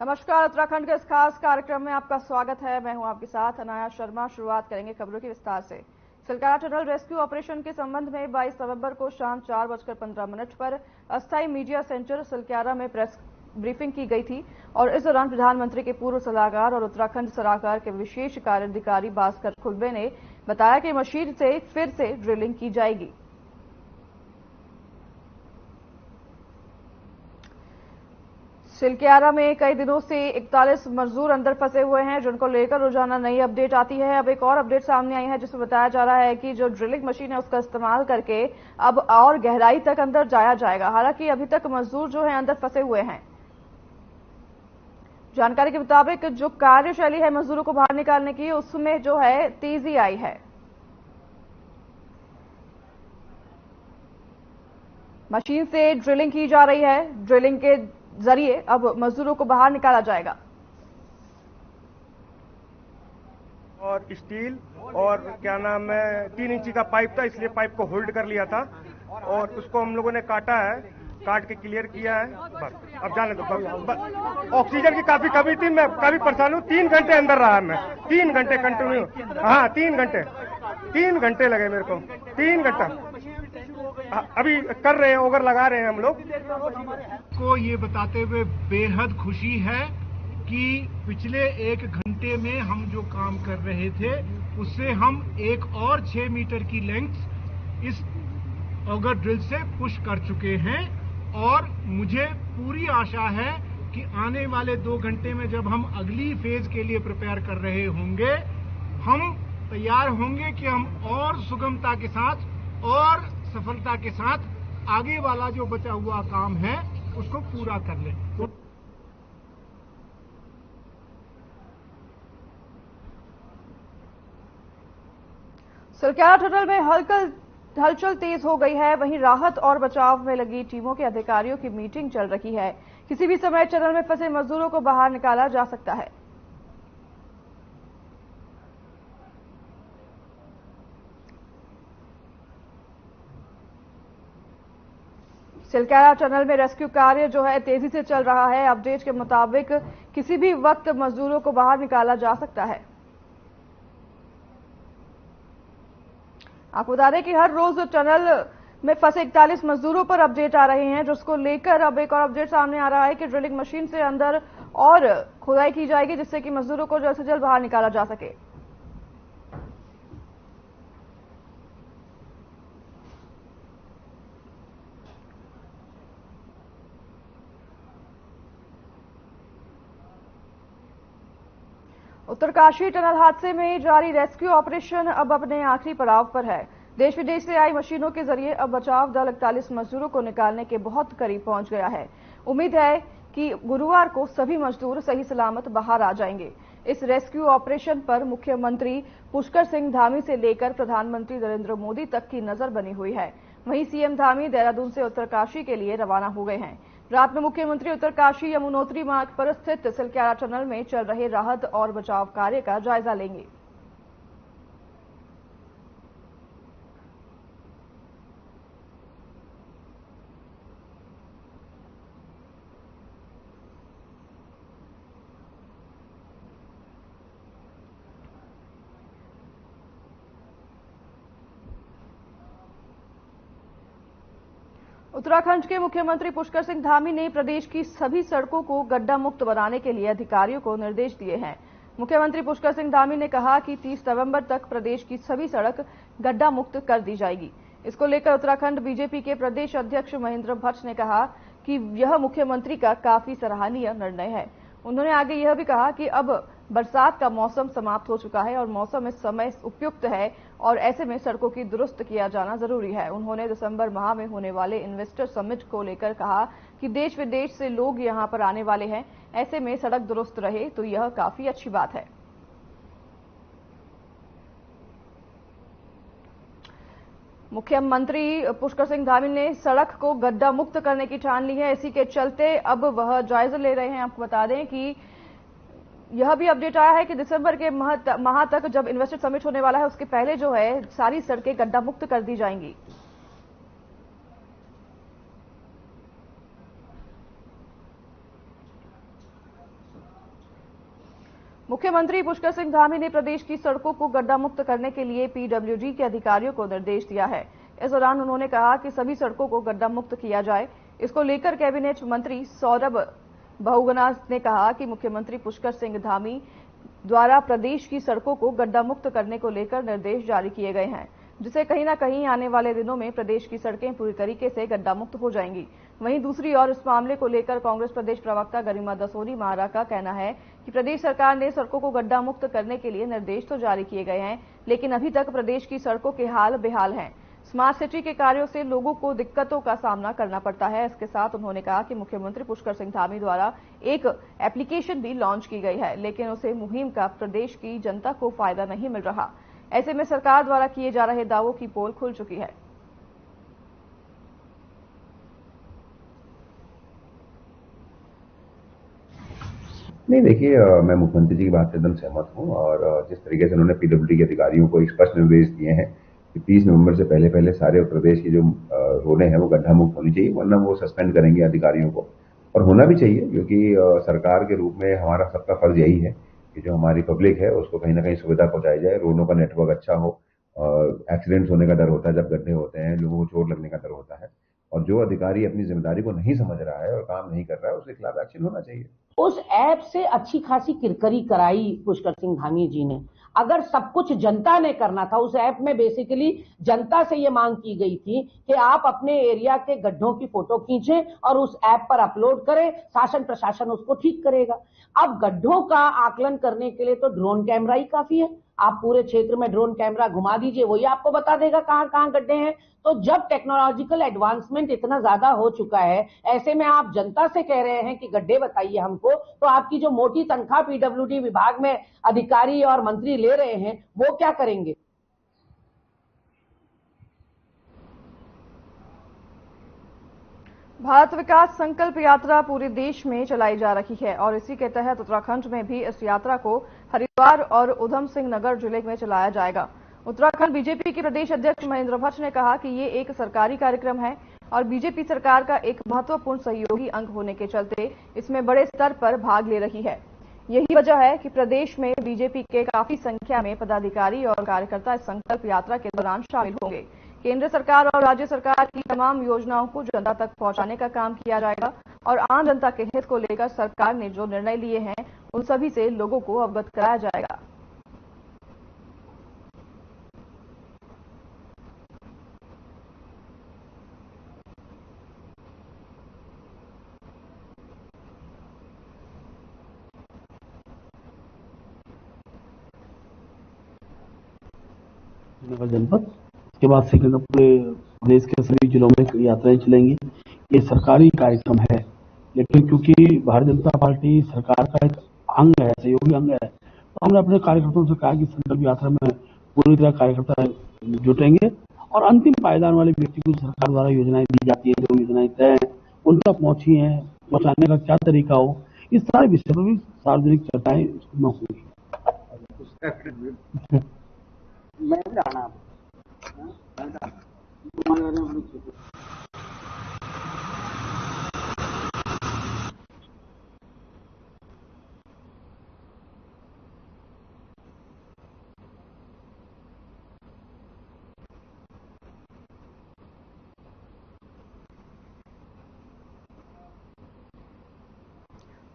नमस्कार, उत्तराखंड के इस खास कार्यक्रम में आपका स्वागत है। मैं हूं आपके साथ अनाया शर्मा। शुरुआत करेंगे खबरों के विस्तार से। सिलकारा टनल रेस्क्यू ऑपरेशन के संबंध में 22 नवंबर को शाम 4:15 पर अस्थायी मीडिया सेंटर सिलक्यारा में प्रेस ब्रीफिंग की गई थी और इस दौरान प्रधानमंत्री के पूर्व सलाहकार और उत्तराखंड सलाहकार के विशेष कार्याधिकारी भास्कर खुल्बे ने बताया कि मशीन से फिर से ड्रिलिंग की जाएगी। सिलक्यारा में कई दिनों से 41 मजदूर अंदर फंसे हुए हैं, जिनको लेकर रोजाना नई अपडेट आती है। अब एक और अपडेट सामने आई है जिसमें बताया जा रहा है कि जो ड्रिलिंग मशीन है उसका इस्तेमाल करके अब और गहराई तक अंदर जाया जाएगा। हालांकि अभी तक मजदूर जो है अंदर फंसे हुए हैं। जानकारी के मुताबिक जो कार्यशैली है मजदूरों को बाहर निकालने की, उसमें जो है तेजी आई है। मशीन से ड्रिलिंग की जा रही है। ड्रिलिंग के जरिए अब मजदूरों को बाहर निकाला जाएगा। और स्टील और क्या नाम है 3 इंची का पाइप था, इसलिए पाइप को होल्ड कर लिया था और उसको हम लोगों ने काटा है, काट के क्लियर किया है। बस अब जाने दो। ऑक्सीजन की काफी कमी थी, मैं काफी परेशान हूँ। 3 घंटे अंदर रहा मैं, 3 घंटे कंटिन्यू। हाँ 3 घंटे लगे मेरे को, 3 घंटा। अभी कर रहे हैं, ओवर लगा रहे हैं हम लोग। को ये बताते हुए बेहद खुशी है कि पिछले 1 घंटे में हम जो काम कर रहे थे उससे हम एक और 6 मीटर की लेंथ इस ऑगर ड्रिल से पुश कर चुके हैं और मुझे पूरी आशा है कि आने वाले 2 घंटे में जब हम अगली फेज के लिए प्रिपेयर कर रहे होंगे, हम तैयार होंगे कि हम और सुगमता के साथ और सफलता के साथ आगे वाला जो बचा हुआ काम है उसको पूरा कर लें। सिलक्यारा टनल में हलचल तेज हो गई है। वहीं राहत और बचाव में लगी टीमों के अधिकारियों की मीटिंग चल रही है। किसी भी समय टनल में फंसे मजदूरों को बाहर निकाला जा सकता है। सिलक्यारा टनल में रेस्क्यू कार्य जो है तेजी से चल रहा है। अपडेट के मुताबिक किसी भी वक्त मजदूरों को बाहर निकाला जा सकता है। आपको बता दें कि हर रोज टनल में फंसे 41 मजदूरों पर अपडेट आ रहे हैं, जिसको लेकर अब एक और अपडेट सामने आ रहा है कि ड्रिलिंग मशीन से अंदर और खुदाई की जाएगी, जिससे कि मजदूरों को जल्द से जल्द बाहर निकाला जा सके। उत्तरकाशी टनल हादसे में जारी रेस्क्यू ऑपरेशन अब अपने आखिरी पड़ाव पर है। देश विदेश से आई मशीनों के जरिए अब बचाव दल 41 मजदूरों को निकालने के बहुत करीब पहुंच गया है। उम्मीद है कि गुरुवार को सभी मजदूर सही सलामत बाहर आ जाएंगे। इस रेस्क्यू ऑपरेशन पर मुख्यमंत्री पुष्कर सिंह धामी से लेकर प्रधानमंत्री नरेंद्र मोदी तक की नजर बनी हुई है। वहीं सीएम धामी देहरादून से उत्तरकाशी के लिए रवाना हो गए हैं। रात में मुख्यमंत्री उत्तरकाशी यमुनोत्री मार्ग पर स्थित सिलक्यारा टनल में चल रहे राहत और बचाव कार्य का जायजा लेंगे। उत्तराखंड के मुख्यमंत्री पुष्कर सिंह धामी ने प्रदेश की सभी सड़कों को गड्ढा मुक्त बनाने के लिए अधिकारियों को निर्देश दिए हैं। मुख्यमंत्री पुष्कर सिंह धामी ने कहा कि 30 नवंबर तक प्रदेश की सभी सड़क गड्ढा मुक्त कर दी जाएगी। इसको लेकर उत्तराखंड बीजेपी के प्रदेश अध्यक्ष महेंद्र भट्ट ने कहा कि यह मुख्यमंत्री का काफी सराहनीय निर्णय है। उन्होंने आगे यह भी कहा कि अब बरसात का मौसम समाप्त हो चुका है और मौसम इस समय उपयुक्त है और ऐसे में सड़कों की दुरुस्त किया जाना जरूरी है। उन्होंने दिसंबर माह में होने वाले इन्वेस्टर समिट को लेकर कहा कि देश विदेश से लोग यहां पर आने वाले हैं, ऐसे में सड़क दुरुस्त रहे तो यह काफी अच्छी बात है। मुख्यमंत्री पुष्कर सिंह धामी ने सड़क को गड्ढा मुक्त करने की ठान ली है। इसी के चलते अब वह जायजा ले रहे हैं। आपको बता दें कि यह भी अपडेट आया है कि दिसंबर के माह तक जब इन्वेस्टर समिट होने वाला है उसके पहले जो है सारी सड़कें गड्ढा मुक्त कर दी जाएंगी। मुख्यमंत्री पुष्कर सिंह धामी ने प्रदेश की सड़कों को गड्ढा मुक्त करने के लिए पीडब्ल्यूडी के अधिकारियों को निर्देश दिया है। इस दौरान उन्होंने कहा कि सभी सड़कों को गड्ढा मुक्त किया जाए। इसको लेकर कैबिनेट मंत्री सौरभ बहुगुणा ने कहा कि मुख्यमंत्री पुष्कर सिंह धामी द्वारा प्रदेश की सड़कों को गड्ढा मुक्त करने को लेकर निर्देश जारी किए गए हैं, जिससे कहीं न कहीं आने वाले दिनों में प्रदेश की सड़कें पूरी तरीके से गड्ढा मुक्त हो जाएंगी। वहीं दूसरी ओर इस मामले को लेकर कांग्रेस प्रदेश प्रवक्ता गरिमा दसोरी महारा का कहना है कि प्रदेश सरकार ने सड़कों को गड्ढा मुक्त करने के लिए निर्देश तो जारी किए गए हैं, लेकिन अभी तक प्रदेश की सड़कों के हाल बेहाल हैं। स्मार्ट सिटी के कार्यों से लोगों को दिक्कतों का सामना करना पड़ता है। इसके साथ उन्होंने कहा कि मुख्यमंत्री पुष्कर सिंह धामी द्वारा एक एप्लीकेशन भी लॉन्च की गई है, लेकिन उसे मुहिम का प्रदेश की जनता को फायदा नहीं मिल रहा। ऐसे में सरकार द्वारा किए जा रहे दावों की पोल खुल चुकी है। नहीं, देखिए, मैं मुख्यमंत्री जी की बात से एकदम सहमत हूँ और जिस तरीके से उन्होंने पीडब्ल्यूडी के अधिकारियों को स्पष्ट निर्देश दिए हैं कि 30 नवंबर से पहले सारे उत्तर प्रदेश की जो रोडें हैं वो गड्ढा मुक्त होनी चाहिए, वरना वो सस्पेंड करेंगे अधिकारियों को। और होना भी चाहिए, क्योंकि सरकार के रूप में हमारा सबका फर्ज यही है कि जो हमारी पब्लिक है उसको कहीं ना कहीं सुविधा पहुंचाई जाए, रोडों का नेटवर्क अच्छा हो। एक्सीडेंट्स होने का डर होता है जब गड्ढे होते हैं, लोगों को चोट लगने का डर होता है, और जो अधिकारी अपनी जिम्मेदारी को नहीं समझ रहा है और काम नहीं कर रहा है उसके खिलाफ एक्शन होना चाहिए। उस ऐप से अच्छी खासी किरकरी कराई पुष्कर सिंह धामी जी ने। अगर सब कुछ जनता ने करना था, उस ऐप में बेसिकली जनता से ये मांग की गई थी कि आप अपने एरिया के गड्ढों की फोटो खींचें और उस ऐप पर अपलोड करें, शासन प्रशासन उसको ठीक करेगा। अब गड्ढों का आकलन करने के लिए तो ड्रोन कैमरा ही काफी है। आप पूरे क्षेत्र में ड्रोन कैमरा घुमा दीजिए, वही आपको बता देगा कहां कहां गड्ढे हैं। तो जब टेक्नोलॉजिकल एडवांसमेंट इतना ज्यादा हो चुका है, ऐसे में आप जनता से कह रहे हैं कि गड्ढे बताइए हमको, तो आपकी जो मोटी तनख्वाह पीडब्ल्यूडी विभाग में अधिकारी और मंत्री ले रहे हैं वो क्या करेंगे? भारत विकास संकल्प यात्रा पूरे देश में चलाई जा रही है और इसी के तहत उत्तराखंड में भी इस यात्रा को हरिद्वार और उधम सिंह नगर जिले में चलाया जाएगा। उत्तराखंड बीजेपी के प्रदेश अध्यक्ष महेंद्र भट्ट ने कहा कि ये एक सरकारी कार्यक्रम है और बीजेपी सरकार का एक महत्वपूर्ण सहयोगी अंग होने के चलते इसमें बड़े स्तर पर भाग ले रही है। यही वजह है कि प्रदेश में बीजेपी के काफी संख्या में पदाधिकारी और कार्यकर्ता इस संकल्प यात्रा के दौरान शामिल होंगे। केंद्र सरकार और राज्य सरकार की तमाम योजनाओं को जनता तक पहुंचाने का काम किया जाएगा और आम जनता के हित को लेकर सरकार ने जो निर्णय लिए हैं उन सभी से लोगों को अवगत कराया जाएगा। नगर जनपद के बाद से पूरे प्रदेश के सभी जिलों में यात्राएं चलेंगी। ये सरकारी कार्यक्रम है, लेकिन क्योंकि भारतीय जनता पार्टी सरकार का एक अंग है, सहयोगी अंग है, तो हमने अपने कार्यकर्ताओं से कहा कि संकल्प यात्रा में पूरी तरह कार्यकर्ता जुटेंगे और अंतिम पायदान वाले व्यक्ति को सरकार द्वारा योजनाएं दी जाती है, जो योजनाएं तय हैं उन तक पहुंची है, पहुंचाने का क्या तरीका हो, इस सारे विषय पर भी सार्वजनिक चर्चाएं इसमें होंगी।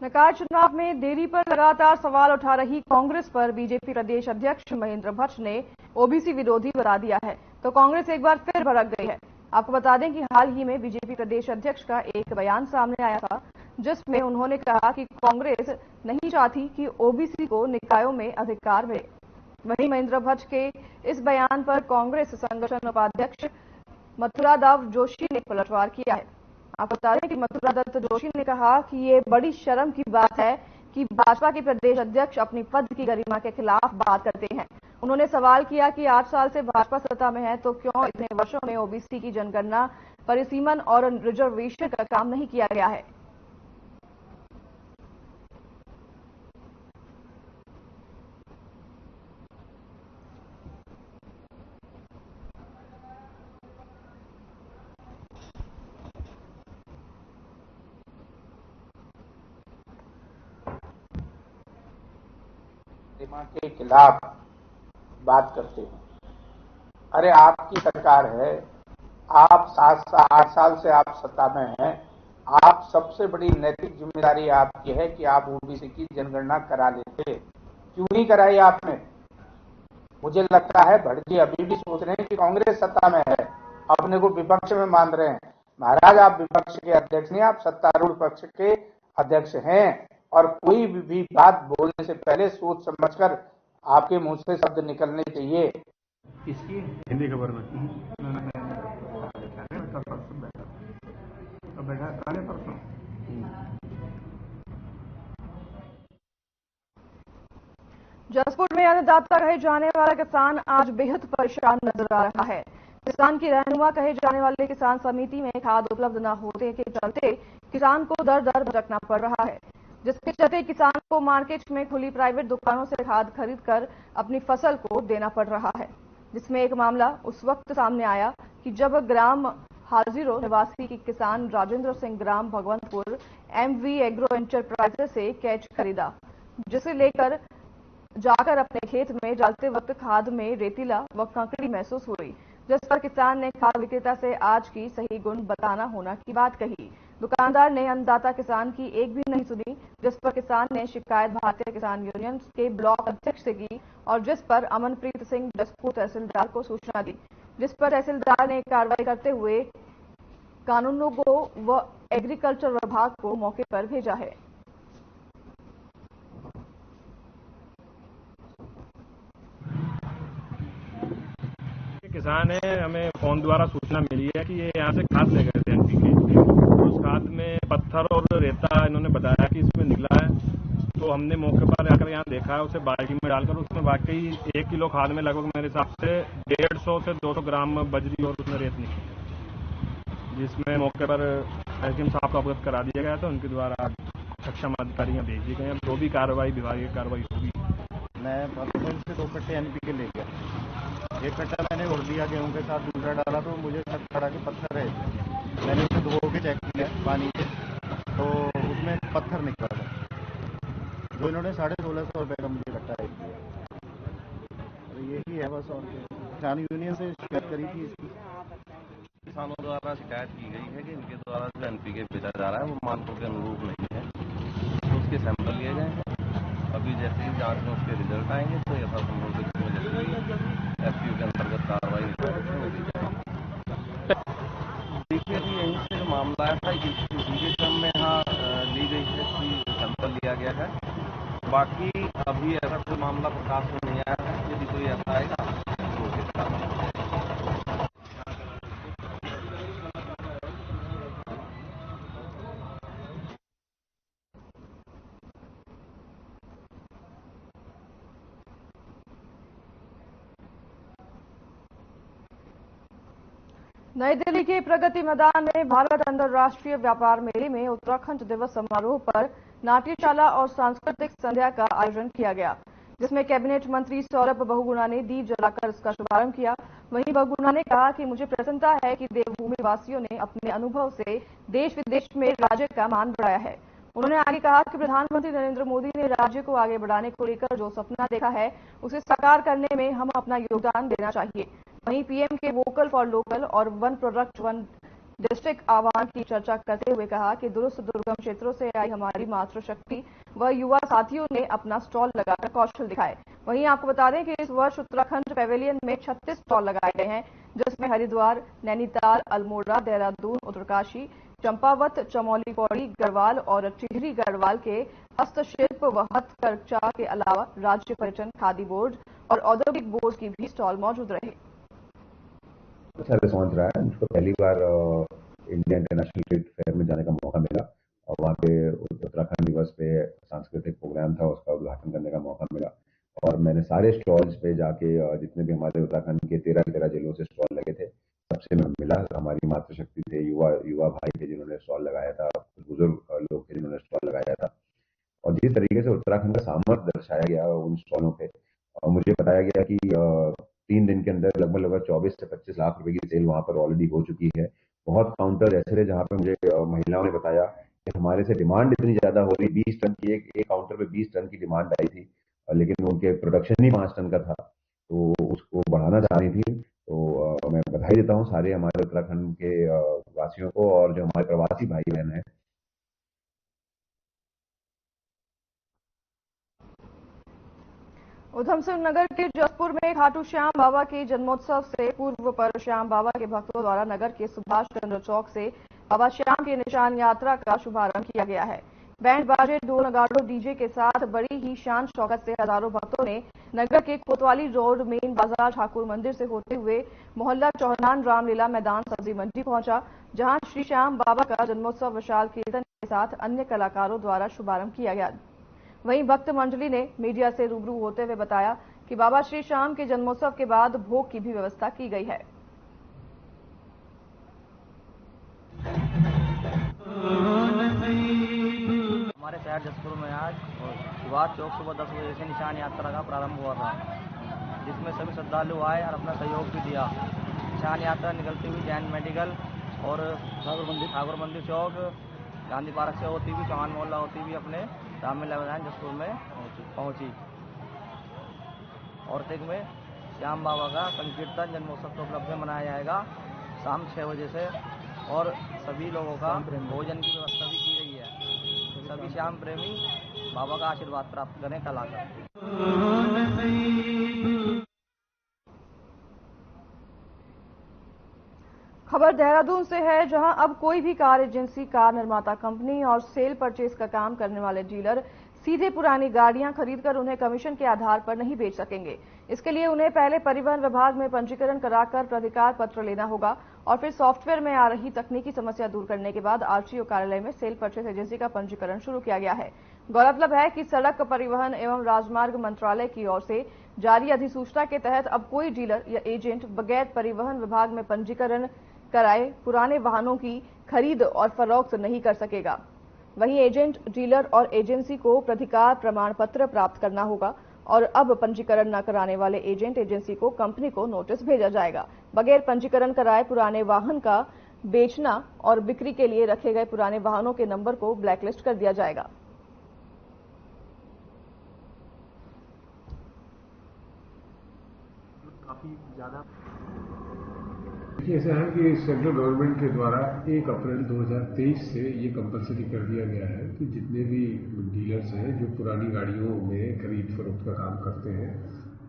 निकाय चुनाव में देरी पर लगातार सवाल उठा रही कांग्रेस पर बीजेपी प्रदेश अध्यक्ष महेंद्र भट्ट ने ओबीसी विरोधी बता दिया है, तो कांग्रेस एक बार फिर भड़क गई है। आपको बता दें कि हाल ही में बीजेपी प्रदेश अध्यक्ष का एक बयान सामने आया था, जिसमें उन्होंने कहा कि कांग्रेस नहीं चाहती कि ओबीसी को निकायों में अधिकार मिले। वहीं महेंद्र भट्ट के इस बयान पर कांग्रेस संगठन उपाध्यक्ष मथुरा दास जोशी ने पलटवार किया है। आपको बता दें कि मथुरा दत्त जोशी ने कहा कि ये बड़ी शर्म की बात है कि भाजपा के प्रदेश अध्यक्ष अपनी पद की गरिमा के खिलाफ बात करते हैं। उन्होंने सवाल किया कि 8 साल से भाजपा सत्ता में है तो क्यों इतने वर्षों में ओबीसी की जनगणना, परिसीमन और रिजर्वेशन का काम नहीं किया गया है। गरिमा के खिलाफ बात करते हैं। अरे आपकी सरकार है, आप 8 साल से आप सत्ता में हैं। आप सबसे बड़ी नैतिक जिम्मेदारी आपकी है कि आप ओबीसी की जनगणना करा लेते। क्यों नहीं कराई आपने? मुझे लगता है भट्ट जी अभी भी सोच रहे हैं कि कांग्रेस सत्ता में है, अपने को विपक्ष में मान रहे हैं। महाराज, आप विपक्ष के अध्यक्ष नहीं, आप सत्तारूढ़ पक्ष के अध्यक्ष हैं, और कोई भी बात बोलने से पहले सोच समझकर आपके मुंह से शब्द निकलने चाहिए। इसकी हिंदी खबर में जसपुर में अन्नदाता कहे जाने वाला किसान आज बेहद परेशान नजर आ रहा है। किसान की रहनुमा कहे जाने वाले किसान समिति में खाद उपलब्ध न होने के चलते किसान को दर दर भटकना पड़ रहा है, जिसके चलते किसान को मार्केट में खुली प्राइवेट दुकानों से खाद खरीदकर अपनी फसल को देना पड़ रहा है। जिसमें एक मामला उस वक्त सामने आया कि जब ग्राम हाजिरो निवासी की किसान राजेंद्र सिंह ग्राम भगवंतपुर एमवी एग्रो एंटरप्राइजेस से कैच खरीदा, जिसे लेकर जाकर अपने खेत में डालते वक्त खाद में रेतीला व कंकड़ी महसूस हुई, जिस पर किसान ने खाद विक्रेता से आज की सही गुण बताना होना की बात कही। दुकानदार ने अन्नदाता किसान की एक भी नहीं सुनी, जिस पर किसान ने शिकायत भारतीय किसान यूनियन के ब्लॉक अध्यक्ष से की और जिस पर अमनप्रीत सिंह जसपुर तहसीलदार को सूचना दी, जिस पर तहसीलदार ने कार्रवाई करते हुए कानूनों को व एग्रीकल्चर विभाग को मौके पर भेजा है। किसान है, हमें फोन द्वारा सूचना मिली है कि ये यहाँ से खाद ले गए थे एनपीके। उस खाद में पत्थर और रेता इन्होंने बताया कि इसमें निकला है, तो हमने मौके पर आकर यहाँ देखा है, उसे बाल्टी में डालकर उसमें वाकई 1 किलो खाद में लगभग मेरे हिसाब से 150 से 200 ग्राम बजरी और उसमें रेत निकली, जिसमें मौके पर एसडीएम साहब को अवगत करा दिया गया था। उनके द्वारा सक्षम अधिकारियाँ भेज दी गई हैं। जो भी कार्रवाई विभागीय कार्रवाई होगी। मैं पत्थर से 2 कट्टे एनपीके ले गया, 1 कट्टा मैंने उड़ दिया गेहूं के साथ, दूसरा डाला तो मुझे शक पड़ा कि पत्थर है। मैंने उसे धो के चेक किया पानी से, तो उसमें पत्थर निकला था, जो इन्होंने 1650 रुपये का मुझे कट्टा दिया। तो यही है बस। और किसान यूनियन से शिकायत करी थी इसकी। किसानों द्वारा शिकायत की गई है कि इनके द्वारा जो एनपीके बेचा जा रहा है वो मानकों के अनुरूप नहीं है, तो उसके सैंपल लिए गए हैं। अभी जैसे ही जांच में उसके रिजल्ट आएंगे तो यथासंभव जैसे एफपीयू के अंतर्गत कार्रवाई होगी जाएगी। देखिए, अभी यहीं से जो मामला आया था इसी के क्रम में यहाँ ली गई है कि सैंपल लिया गया है। बाकी अभी ऐसा कोई मामला प्रकाश में नहीं आया है। यदि कोई ऐसा आएगा तो उसके साथ नई दिल्ली के प्रगति मैदान में भारत अंतर्राष्ट्रीय व्यापार मेले में उत्तराखंड दिवस समारोह पर नाट्यशाला और सांस्कृतिक संध्या का आयोजन किया गया, जिसमें कैबिनेट मंत्री सौरभ बहुगुणा ने दीप जलाकर इसका शुभारंभ किया। वहीं बहुगुणा ने कहा कि मुझे प्रसन्नता है कि देवभूमि वासियों ने अपने अनुभव से देश विदेश में राज्य का मान बढ़ाया है। उन्होंने आगे कहा कि प्रधानमंत्री नरेंद्र मोदी ने राज्य को आगे बढ़ाने को लेकर जो सपना देखा है उसे साकार करने में हम अपना योगदान देना चाहिए। वहीं पीएम के वोकल फॉर लोकल और 1 प्रोडक्ट 1 डिस्ट्रिक्ट आह्वान की चर्चा करते हुए कहा कि दुरुस्त दुर्गम क्षेत्रों से आई हमारी मातृशक्ति व युवा साथियों ने अपना स्टॉल लगाकर कौशल दिखाए। वहीं आपको बता दें कि इस वर्ष उत्तराखंड पैवेलियन में 36 स्टॉल लगाए गए हैं, जिसमें हरिद्वार, नैनीताल, अल्मोड़ा, देहरादून, उत्तरकाशी, चंपावत, चमोली पौड़ी, गढ़वाल और टिहरी गढ़वाल के हस्तशिल्प व हथकरघा के अलावा राज्य पर्यटन, खादी बोर्ड और औद्योगिक बोर्ड की भी स्टॉल मौजूद रहे। अच्छा रिस्पॉन्स रहा है। मुझको पहली बार इंडिया इंटरनेशनल ट्रेड फेयर में जाने का मौका मिला और वहाँ पे उत्तराखंड दिवस पे सांस्कृतिक प्रोग्राम था, उसका उद्घाटन करने का मौका मिला। और मैंने सारे स्टॉल्स पे जाके जितने भी हमारे उत्तराखंड के 13 जिलों से स्टॉल लगे थे सबसे मैं मिला। हमारी मातृशक्ति थे, युवा भाई थे जिन्होंने स्टॉल लगाया था, बुजुर्ग लोग थे जिन्होंने स्टॉल लगाया था। और जिस तरीके से उत्तराखंड का सामर्थ्य दर्शाया गया उन स्टॉलों पे, मुझे बताया गया कि 3 दिन के अंदर लगभग 24 से 25 लाख रुपए की सेल वहां पर ऑलरेडी हो चुकी है। बहुत काउंटर ऐसे थे जहां पे मुझे महिलाओं ने बताया कि हमारे से डिमांड इतनी ज्यादा हो रही, 20 टन की एक काउंटर पे 20 टन की डिमांड आई थी, लेकिन उनके प्रोडक्शन ही 5 टन का था, तो उसको बढ़ाना चाह रही थी। तो मैं बधाई देता हूँ सारे हमारे उत्तराखंड के वासियों को और जो हमारे प्रवासी भाई बहन हैं। उधम सिंह नगर के जसपुर में खाटू श्याम बाबा के जन्मोत्सव से पूर्व पर श्याम बाबा के भक्तों द्वारा नगर के सुभाष चंद्र चौक से बाबा श्याम की निशान यात्रा का शुभारंभ किया गया है। बैंड बाजे, ढोल नगाड़ों, डीजे के साथ बड़ी ही शान शौकत से हजारों भक्तों ने नगर के कोतवाली रोड, मेन बाजार, ठाकुर मंदिर से होते हुए मोहल्ला चौहान रामलीला मैदान, सब्जी मंडी पहुंचा, जहां श्री श्याम बाबा का जन्मोत्सव विशाल कीर्तन के साथ अन्य कलाकारों द्वारा शुभारंभ किया गया। वहीं भक्त मंडली ने मीडिया से रूबरू होते हुए बताया कि बाबा श्री श्याम के जन्मोत्सव के बाद भोग की भी व्यवस्था की गई है। हमारे शहर जसपुर में आज सुभाष चौक सुबह 10 बजे से निशान यात्रा का प्रारंभ हुआ था, जिसमें सभी श्रद्धालु आए और अपना सहयोग भी दिया। निशान यात्रा निकलती हुई जैन मेडिकल और ठाकुर मंदिर चौक, गांधी पार्क से होती हुई चौहान मोहल्ला होती हुई अपने रामलीला मैदान जसपुर में पहुंची। और तक में श्याम बाबा का संकीर्तन जन्मोत्सव के उपलक्ष्य में मनाया जाएगा शाम 6 बजे से, और सभी लोगों का भोजन की व्यवस्था भी की गई है। सभी श्याम प्रेमी बाबा का आशीर्वाद प्राप्त करें कल आकर। खबर देहरादून से है, जहां अब कोई भी कार एजेंसी, कार निर्माता कंपनी और सेल परचेज का काम करने वाले डीलर सीधे पुरानी गाड़ियां खरीदकर उन्हें कमीशन के आधार पर नहीं बेच सकेंगे। इसके लिए उन्हें पहले परिवहन विभाग में पंजीकरण कराकर प्राधिकार पत्र लेना होगा और फिर सॉफ्टवेयर में आ रही तकनीकी समस्या दूर करने के बाद आरटीओ कार्यालय में सेल परचेज एजेंसी का पंजीकरण शुरू किया गया है। गौरतलब है कि सड़क परिवहन एवं राजमार्ग मंत्रालय की ओर से जारी अधिसूचना के तहत अब कोई डीलर या एजेंट बगैर परिवहन विभाग में पंजीकरण कराए पुराने वाहनों की खरीद और फरोख्त नहीं कर सकेगा। वहीं एजेंट, डीलर और एजेंसी को प्राधिकार प्रमाण पत्र प्राप्त करना होगा और अब पंजीकरण न कराने वाले एजेंट, एजेंसी को कंपनी को नोटिस भेजा जाएगा। बगैर पंजीकरण कराए पुराने वाहन का बेचना और बिक्री के लिए रखे गए पुराने वाहनों के नंबर को ब्लैकलिस्ट कर दिया जाएगा। काफी ज्यादा ऐसा है कि सेंट्रल गवर्नमेंट के द्वारा 1 अप्रैल 2023 से ये कंपलसरी कर दिया गया है कि जितने भी डीलर्स हैं जो पुरानी गाड़ियों में खरीद फरोख्त का काम करते हैं,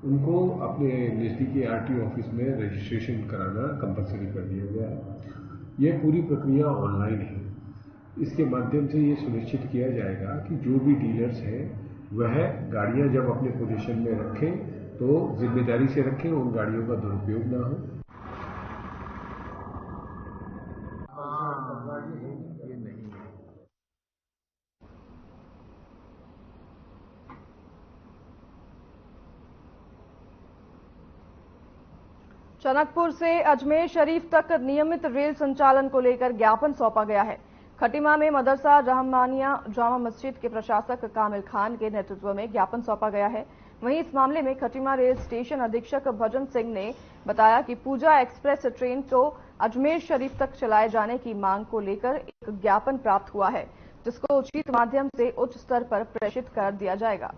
उनको अपने नज़दीकी आरटीओ ऑफिस में रजिस्ट्रेशन कराना कंपलसरी कर दिया गया है। यह पूरी प्रक्रिया ऑनलाइन है। इसके माध्यम से ये सुनिश्चित किया जाएगा कि जो भी डीलर्स हैं वह गाड़ियां जब अपने पोजीशन में रखें तो जिम्मेदारी से रखें, उन गाड़ियों का दुरुपयोग ना हो। टनकपुर से अजमेर शरीफ तक नियमित रेल संचालन को लेकर ज्ञापन सौंपा गया है। खटीमा में मदरसा रहमानिया जामा मस्जिद के प्रशासक कामिल खान के नेतृत्व में ज्ञापन सौंपा गया है। वहीं इस मामले में खटीमा रेल स्टेशन अधीक्षक भजन सिंह ने बताया कि पूजा एक्सप्रेस ट्रेन को अजमेर शरीफ तक चलाए जाने की मांग को लेकर एक ज्ञापन प्राप्त हुआ है, जिसको उचित माध्यम से उच्च स्तर पर प्रेषित कर दिया जाएगा।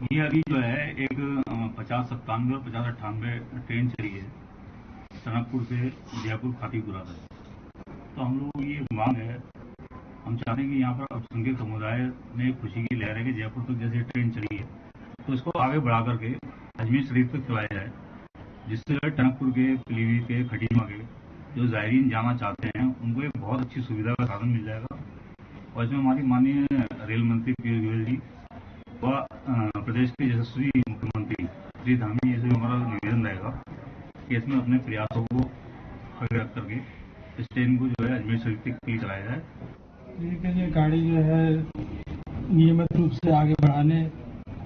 ये अभी जो है एक 5097 और 5098 ट्रेन चली है टनकपुर से जयपुर खातीपुरा तक। तो हम लोग ये मांग है, हम चाहते हैं कि यहाँ पर अल्पसंख्यक समुदाय में खुशी की लहर है कि जयपुर तक जैसे ट्रेन चली है तो इसको आगे बढ़ा करके अजमेर शरीफ तक चलाया जाए, जिससे टनकपुर के, पीलीभीत के, खटीमा के जो ज़ायरीन जाना चाहते हैं उनको एक बहुत अच्छी सुविधा का साधन मिल जाएगा। और इसमें हमारी माननीय रेल मंत्री पीयूष गोयल जी व प्रदेश के यशस्वी मुख्यमंत्री श्री धामी जी से हमारा निवेदन रहेगा कि इसमें अपने प्रयासों को आगे रख करके इस ट्रेन को जो है अजमेर शरीफ तक के लिए चलाया जाए। ये गाड़ी जो है नियमित रूप से आगे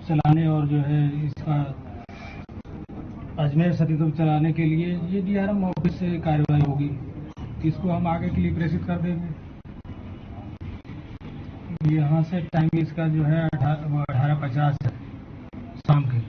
चलाने और जो है इसका अजमेर शरीफ तक चलाने के लिए ये डीआरएम ऑफिस से कार्रवाई होगी। इसको हम आगे के लिए प्रेषित कर देंगे। यहाँ से टाइम इसका जो है 18:50 है शाम के।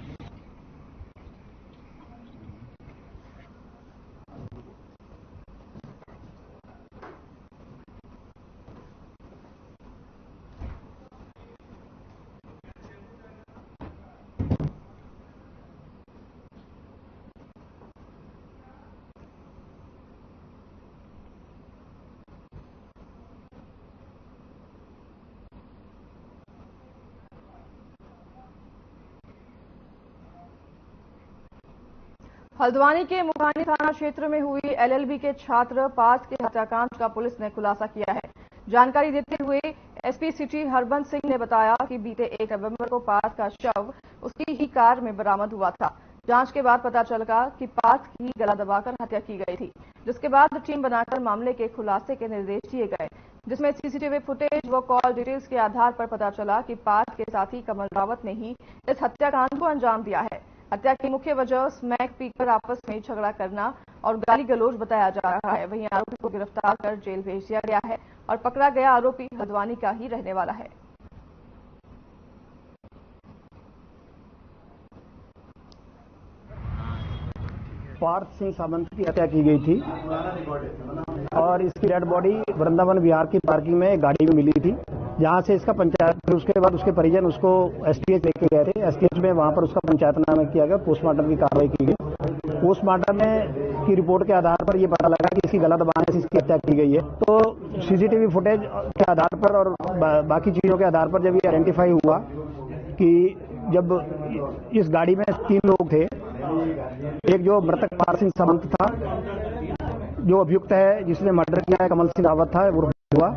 हल्द्वानी के मुखानी थाना क्षेत्र में हुई एलएलबी के छात्र पार्थ के हत्याकांड का पुलिस ने खुलासा किया है। जानकारी देते हुए एसपी सिटी हरबंस सिंह ने बताया कि बीते 1 नवंबर को पार्थ का शव उसकी ही कार में बरामद हुआ था। जांच के बाद पता चला कि पार्थ की गला दबाकर हत्या की गई थी, जिसके बाद टीम बनाकर मामले के खुलासे के निर्देश दिए गए, जिसमें सीसीटीवी फुटेज व कॉल डिटेल्स के आधार पर पता चला कि पार्थ के साथी कमल रावत ने ही इस हत्याकांड को अंजाम दिया है। हत्या की मुख्य वजह स्मैक पीकर आपस में झगड़ा करना और गाली गलौज बताया जा रहा है। वहीं आरोपी को गिरफ्तार कर जेल भेज दिया गया है और पकड़ा गया आरोपी हल्द्वानी का ही रहने वाला है। पार्थ सिंह सावंत की हत्या की गई थी और इसकी डेड बॉडी वृंदावन विहार की पार्किंग में गाड़ी में मिली थी, जहां से इसका पंचायत, फिर उसके बाद उसके परिजन उसको एसटीएच लेके गए थे। एसटीएच में वहां पर उसका पंचायतनामा किया गया, पोस्टमार्टम की कार्रवाई की गई। पोस्टमार्टम की रिपोर्ट के आधार पर यह पता लगा कि इसकी गला दबाने से इसकी हत्या की गई है। तो सीसीटीवी फुटेज के आधार पर और बाकी चीजों के आधार पर जब ये आइडेंटिफाई हुआ कि जब इस गाड़ी में 3 लोग थे, एक जो मृतक पार्थ सिंह सावंत था, जो अभियुक्त है जिसने मर्डर किया है कमल सिंह रावत था, वो हुआ।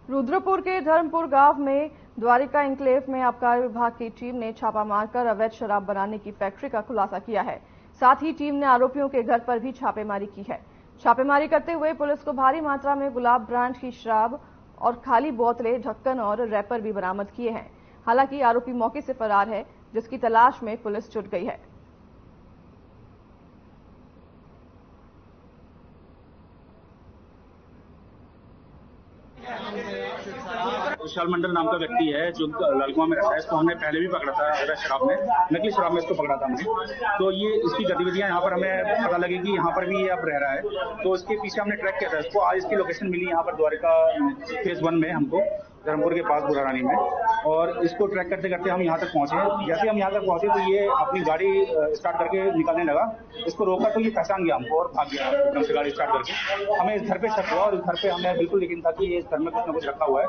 रुद्रपुर के धर्मपुर गांव में द्वारिका इंक्लेव में आबकारी विभाग की टीम ने छापा मारकर अवैध शराब बनाने की फैक्ट्री का खुलासा किया है। साथ ही टीम ने आरोपियों के घर पर भी छापेमारी की है। छापेमारी करते हुए पुलिस को भारी मात्रा में गुलाब ब्रांड की शराब और खाली बोतलें, ढक्कन और रैपर भी बरामद किए हैं। हालांकि आरोपी मौके से फरार है, जिसकी तलाश में पुलिस जुट गई है। विशाल मंडल नाम का व्यक्ति है जो ललकुआं में रहता है। इसको हमने पहले भी पकड़ा था अवैध शराब में, नकली शराब में इसको पकड़ा था हमने। तो ये इसकी गतिविधियां यहाँ पर हमें पता लगी कि यहाँ पर भी ये अब रह रहा है, तो इसके पीछे हमने ट्रैक किया था इसको। आज इसकी लोकेशन मिली यहाँ पर द्वारिका फेज 1 में हमको, धर्मपुर के पास बुरा रानी में, और इसको ट्रैक करते करते हम यहाँ तक पहुंचे। जैसे हम यहाँ तक पहुंचे तो ये अपनी गाड़ी स्टार्ट करके निकलने लगा। इसको रोका तो ये पहचान गया हमको और भाग गया एकदम से गाड़ी स्टार्ट करके। हमें इस घर पे शक हुआ और इस घर पे हमें बिल्कुल यकीन था कि ये इस घर में कुछ न कुछ रखा हुआ है।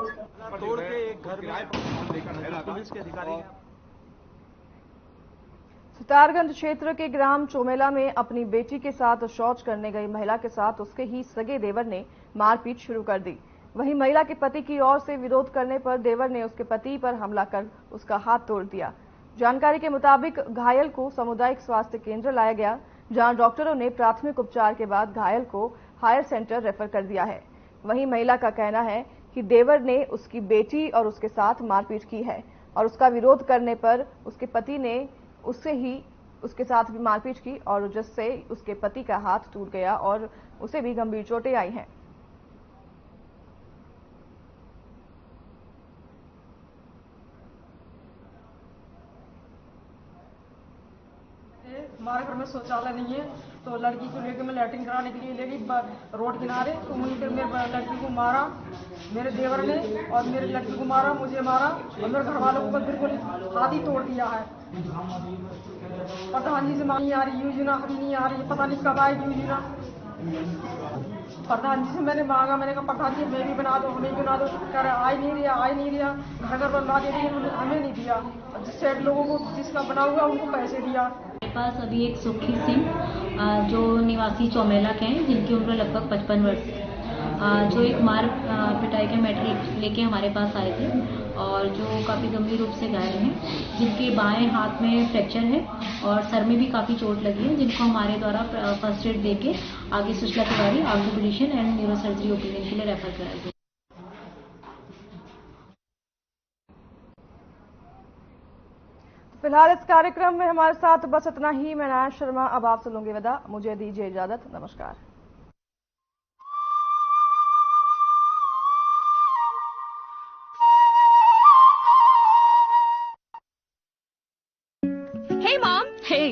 सितारगंज क्षेत्र के ग्राम चोमेला में अपनी बेटी के साथ शौच करने गई महिला के साथ उसके ही सगे देवर ने मारपीट शुरू कर दी। वहीं महिला के पति की ओर से विरोध करने पर देवर ने उसके पति पर हमला कर उसका हाथ तोड़ दिया। जानकारी के मुताबिक घायल को सामुदायिक स्वास्थ्य केंद्र लाया गया, जहां डॉक्टरों ने प्राथमिक उपचार के बाद घायल को हायर सेंटर रेफर कर दिया है। वहीं महिला का कहना है कि देवर ने उसकी बेटी और उसके साथ मारपीट की है और उसका विरोध करने पर उसके पति ने उसके साथ भी मारपीट की और जिससे उसके पति का हाथ टूट गया और उसे भी गंभीर चोटें आई हैं। हमारे घर में शौचालय नहीं है, तो लड़की को लेकर मैं लैट्रिन कराने के लिए ले गई रोड किनारे, तो वहीं पर मेरे लड़की को मारा मेरे देवर ने, और मेरी लड़की को मारा, मुझे मारा और मेरे घर वालों को बिल्कुल हाथ ही तोड़ दिया है। प्रधान जी से नहीं आ रही योजना, अभी नहीं आ रही, पता नहीं कब आएगी योजना। प्रधान जी से मैंने मांगा, मैंने कहा प्रधान जी मैं भी बना दो, हमें भी बना दो, कह रहे आ ही नहीं रहा। घर बनवा के लिए हमें नहीं दिया, जिससे लोगों को जिसका बना हुआ उनको पैसे दिया। पास अभी एक सुखी सिंह जो निवासी चौमेला के हैं, जिनकी उम्र लगभग 55 वर्ष है, जो एक मार पिटाई के मैटर लेके हमारे पास आए थे और जो काफ़ी गंभीर रूप से घायल हैं, जिनके बाएं हाथ में फ्रैक्चर है और सर में भी काफ़ी चोट लगी है, जिनको हमारे द्वारा फर्स्ट एड देके आगे सुचला Tiwari orthopaedician and neurosurgery opinion के लिए रेफर कराया गया। फिलहाल इस कार्यक्रम में हमारे साथ बस इतना ही। मैं नाया शर्मा अब आपसे लूंगी विदा, मुझे दीजिए इजाजत, नमस्कार। Hey mom! Hey!